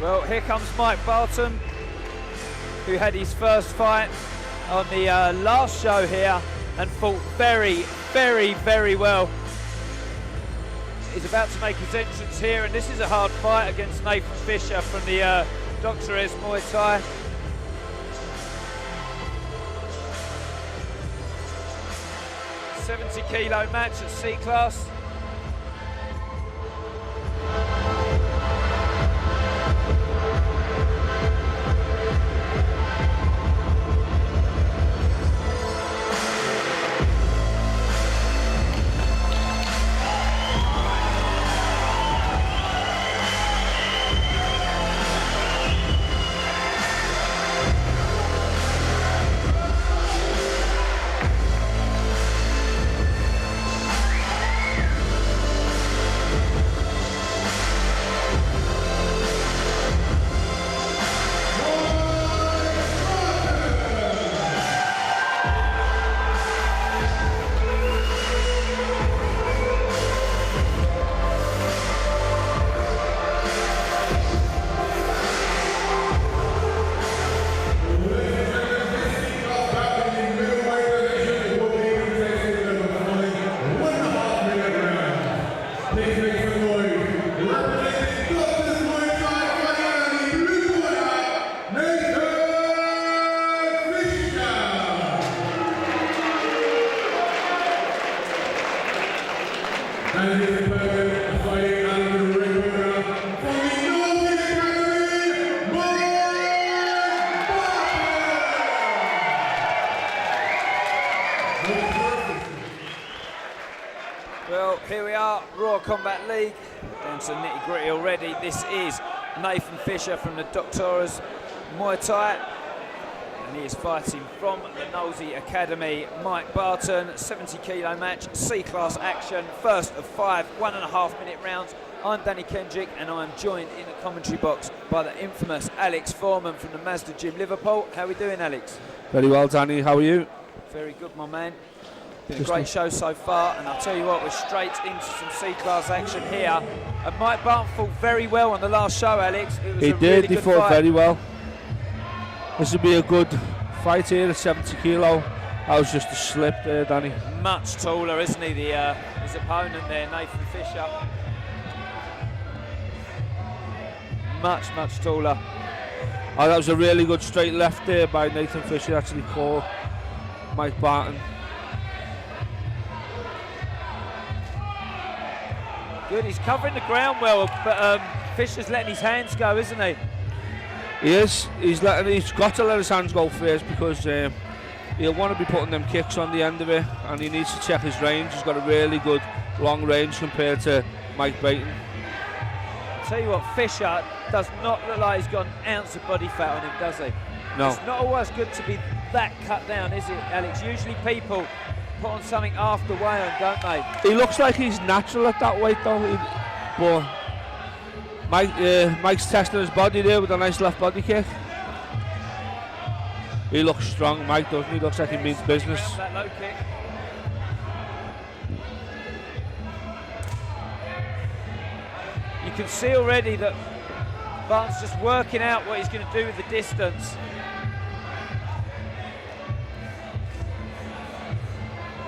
Well, here comes Mike Barton, who had his first fight on the last show here and fought very, very, very well. He's about to make his entrance here, and this is a hard fight against Nathan Fisher from the Dr. Es Muay Thai. $70-kilo match at C class. Well, here we are, Raw Combat League, down to nitty gritty already. This is Nathan Fisher from the Doctors Muay Thai, and he is fighting from the Nosey Academy. Mike Barton, 70-kilo match, C-class action, first of 5 1.5-minute rounds. I'm Danny Kendrick, and I'm joined in the commentary box by the infamous Alex Foreman from the Mazda Gym Liverpool. How are we doing, Alex? Very well, Danny. How are you? Very good, my man. Been a great show so far, and I'll tell you what, we're straight into some C-class action here. And Mike Barton fought very well on the last show, Alex. It was he a did, really he good fought fight. very well. This would be a good fight here at 70 kilo. That was just a slip there, Danny. Much taller, isn't he, his opponent there, Nathan Fisher. Much, much taller. Oh, that was a really good straight left there by Nathan Fisher, actually caught Mike Barton. Good, he's covering the ground well, but Fisher's letting his hands go, isn't he? He is. He's got to let his hands go first, because he'll want to be putting them kicks on the end of it, and he needs to check his range. He's got a really good long range compared to Mike Barton. I'll tell you what, Fisher does not look like he's got an ounce of body fat on him, does he? No. It's not always good to be that cut down, is it, Alex? Usually people put on something after weigh on, don't they? He looks like he's natural at that weight, though. But Mike's testing his body there with a nice left body kick. He looks strong, Mike, doesn't he? He looks like he means business. That low kick. You can see already that Barton's just working out what he's going to do with the distance.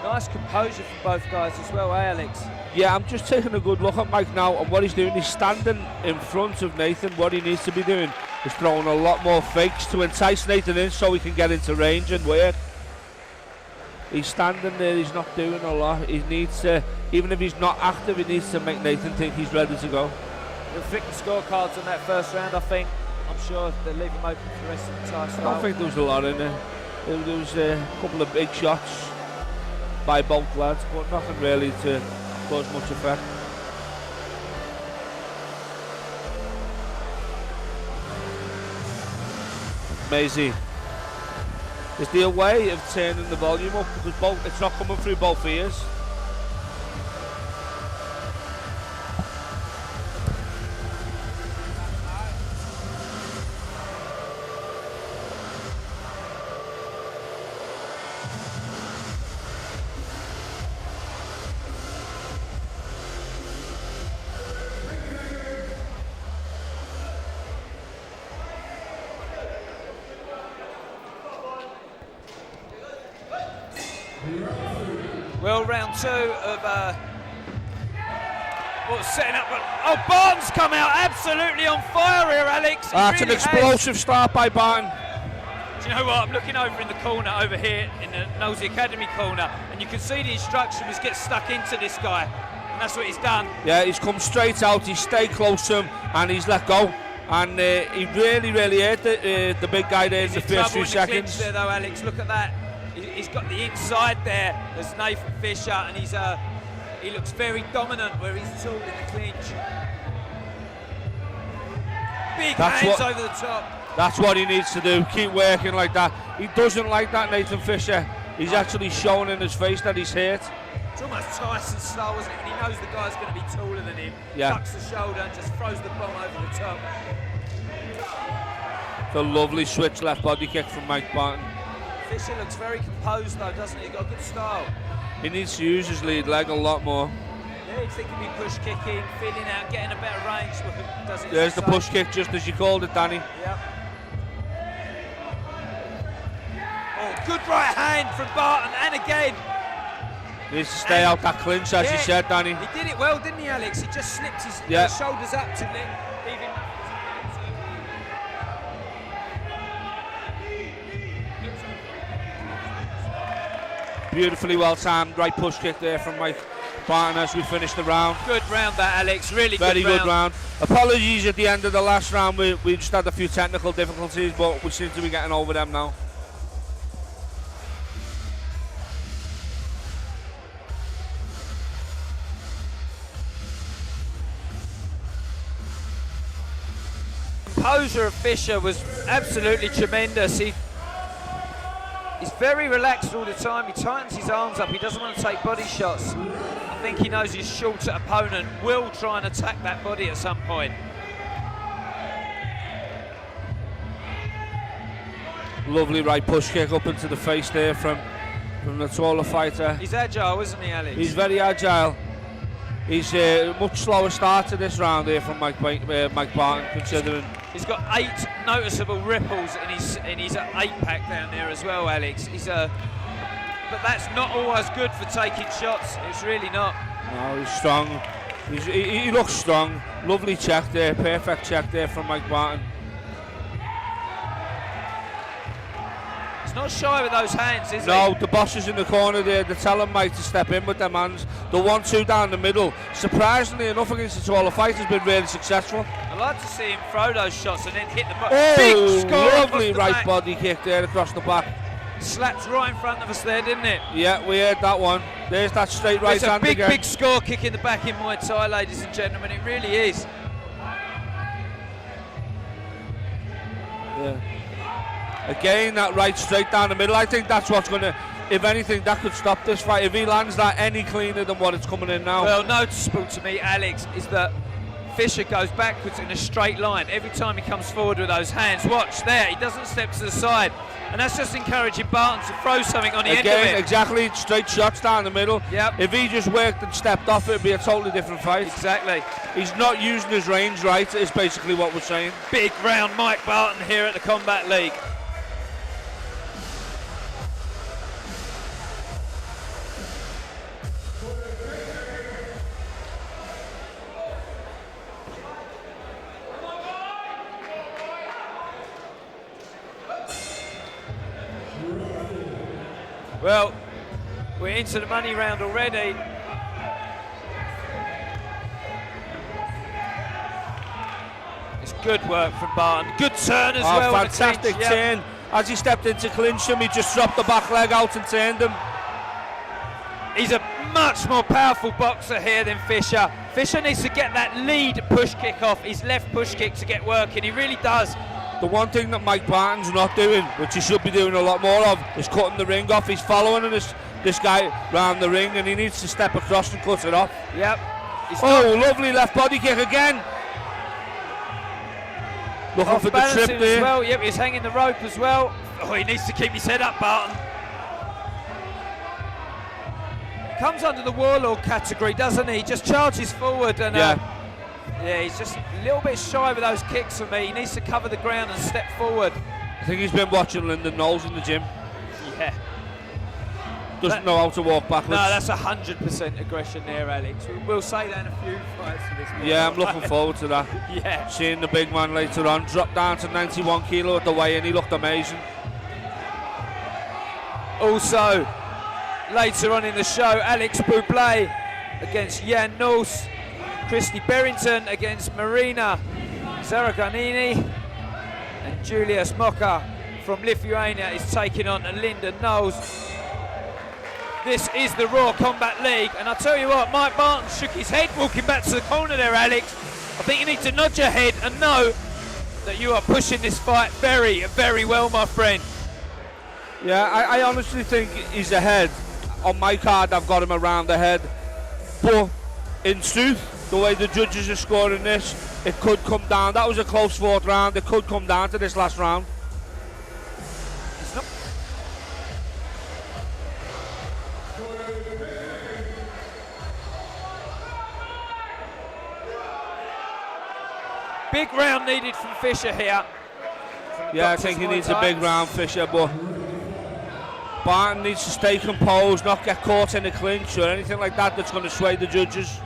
Nice composure from both guys as well, Alex? Yeah, I'm just taking a good look at Mike now, and what he's doing, he's standing in front of Nathan. What he needs to be doing is throwing a lot more fakes to entice Nathan in so he can get into range and work. He's standing there, he's not doing a lot. He needs to, even if he's not active, he needs to make Nathan think he's ready to go. He'll pick the scorecards on that first round, I think. I'm sure they'll leave him open for the rest of the time. I don't think there was a lot in there. There was a couple of big shots by both lads, but nothing really to cause much effect. Maisie. Is there a way of turning the volume up, because it's not coming through both ears? Well, round two of setting up. Oh, Barton's come out absolutely on fire here, Alex. That's an explosive start by Barton. Do you know what? I'm looking over in the corner over here in the Nosey Academy corner, and you can see the instruction was get stuck into this guy, and that's what he's done. Yeah, he's come straight out. He's stayed close to him, and he's let go. And he really hurt the big guy there in the first few seconds. There, though, Alex, look at that. He's got the inside there. There's Nathan Fisher, and he looks very dominant where he's tooled in the clinch. Big hands over the top. That's what he needs to do. Keep working like that. He doesn't like that, Nathan Fisher. He's actually showing in his face that he's hurt. It's almost Tyson style, wasn't it? When he knows the guy's going to be taller than him, ducks the shoulder and just throws the bomb over the top. The lovely switch left body kick from Mike Barton. Fisher looks very composed though, doesn't he? He's got a good style. He needs to use his lead leg a lot more. Yeah, he's thinking he'll be push kicking, feeling out, getting a better range. There's the push kick, just as you called it, Danny. Yep. Oh, good right hand from Barton, and again. Needs to stay out that clinch, as you said, Danny. He did it well, didn't he, Alex? He just slipped his shoulders up to leave him. Beautifully well timed, right push kick there from Mike Barton as we finish the round. Good round that, Alex, really Very good round. Apologies at the end of the last round, we just had a few technical difficulties, but we seem to be getting over them now. Composure of Fisher was absolutely tremendous. He's very relaxed all the time. He tightens his arms up. He doesn't want to take body shots. I think he knows his shorter opponent will try and attack that body at some point. Lovely right push kick up into the face there from the taller fighter. He's agile, isn't he, Alex? He's very agile. He's a much slower start to this round here from Mike Barton, considering. He's got 8 noticeable ripples in his 8-pack down there as well, Alex. But that's not always good for taking shots. It's really not. No, he's strong. He looks strong. Lovely check there, perfect check there from Mike Barton. He's not shy with those hands, is he? No, the boss is in the corner there. They're telling Mike to step in with them hands. The 1-2 down the middle. Surprisingly enough, against the taller fighter, has been really successful. I'd like to see him throw those shots and then hit the bottom. Oh, big score, lovely right body kick there across the back. Slapped right in front of us there, didn't it? Yeah, we heard that one. There's that straight right hand again. It's a big score kick in the back in Muay Thai, ladies and gentlemen. It really is. Yeah. Again, that right straight down the middle. I think that's what's going to, if anything, that could stop this fight. If he lands that any cleaner than what it's coming in now. Well, noticeable to me, Alex, is that Fisher goes backwards in a straight line every time he comes forward with those hands. Watch there, he doesn't step to the side. And that's just encouraging Barton to throw something on the end of it. Exactly, straight shots down the middle. Yep. If he just worked and stepped off, it'd be a totally different fight. Exactly. He's not using his range right, is basically what we're saying. Big round Mike Barton here at the Combat League. Well, We're into the money round already. It's good work from Barton. Good turn as well. Fantastic turn. As he stepped into clinch him, he just dropped the back leg out and turned him. He's a much more powerful boxer here than Fisher. Fisher needs to get that lead push kick off, his left push kick to get working. He really does. The one thing that Mike Barton's not doing, which he should be doing a lot more of, is cutting the ring off. He's following this guy round the ring, and he needs to step across and cut it off. Yep. Lovely left body kick again. Looking for the trip there. As well. Yep, he's hanging the rope as well. Oh, he needs to keep his head up, Barton. Comes under the warlord category, doesn't he? Just charges forward and yeah, he's just a little bit shy with those kicks for me. He needs to cover the ground and step forward. I think he's been watching Lyndon Knowles in the gym. Yeah. Doesn't know how to walk backwards. No, that's 100% aggression there, Alex. We'll say that in a few fights for this one. Yeah, I'm looking forward to that. Yeah. Seeing the big man later on drop down to 91 kilo at the weigh-in, he looked amazing. Also, later on in the show, Alex Bublé against Jan Noos, Christy Berrington against Marina Zaraganini, and Julius Moka from Lithuania is taking on Lyndon Knowles. This is the Raw Combat League, and I'll tell you what, Mike Barton shook his head walking back to the corner there, Alex. I think you need to nod your head and know that you are pushing this fight very, very well, my friend. Yeah, I honestly think he's ahead. On my card, I've got him around the head. But in truth, the way the judges are scoring this, it could come down. That was a close fourth round. It could come down to this last round. Big round needed from Fisher here. Yeah, I think he needs a big round, Fisher, but Barton needs to stay composed, not get caught in a clinch or anything like that that's going to sway the judges.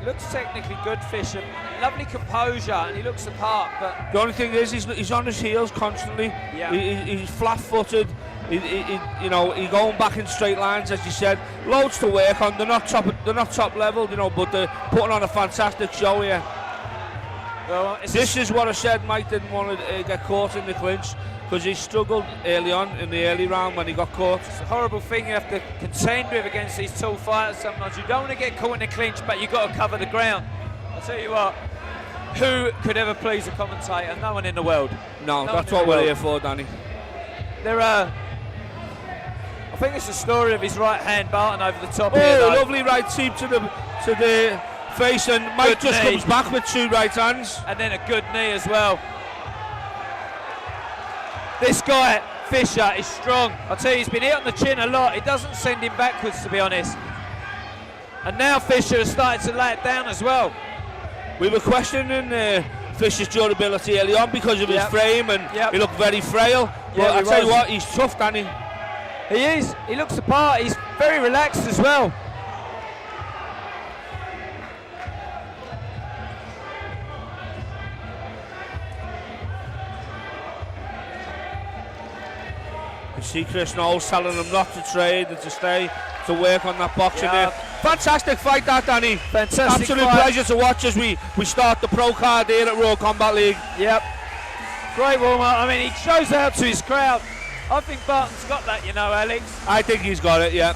Looks technically good, Fisher. Lovely composure, and he looks the part, but the only thing is he's on his heels constantly. Yeah. He's flat-footed. He's going back in straight lines, as you said. Loads to work on. They're not top level, but they're putting on a fantastic show here. Well, this is what I said. Mike didn't want to get caught in the clinch because he struggled early on in the early round when he got caught. It's a horrible thing you have to contend with against these tall fighters. Sometimes you don't want to get caught in the clinch, but you've got to cover the ground. I'll tell you what, who could ever please a commentator? No one in the world. No, that's what we're here for, Danny. I think it's the story of his right hand, Barton, over the top here. Oh, lovely right teep to the face, and Mike just comes back with two right hands. And then a good knee as well. This guy, Fisher, is strong. I'll tell you, he's been hit on the chin a lot. It doesn't send him backwards, to be honest. And now Fisher has started to lay it down as well. We were questioning Fisher's durability early on because of his frame, and he looked very frail. But I tell you what, he's tough, Danny. He is. He looks the part. He's very relaxed as well. You see Chris Knowles telling him not to trade and to stay, to work on that boxing there. Fantastic fight that, Danny. Fantastic Absolute fight. pleasure to watch as we start the pro card here at Raw Combat League. Yep. Great warm-up. I mean, he shows out to his crowd. I think Barton's got that, Alex. I think he's got it, yeah.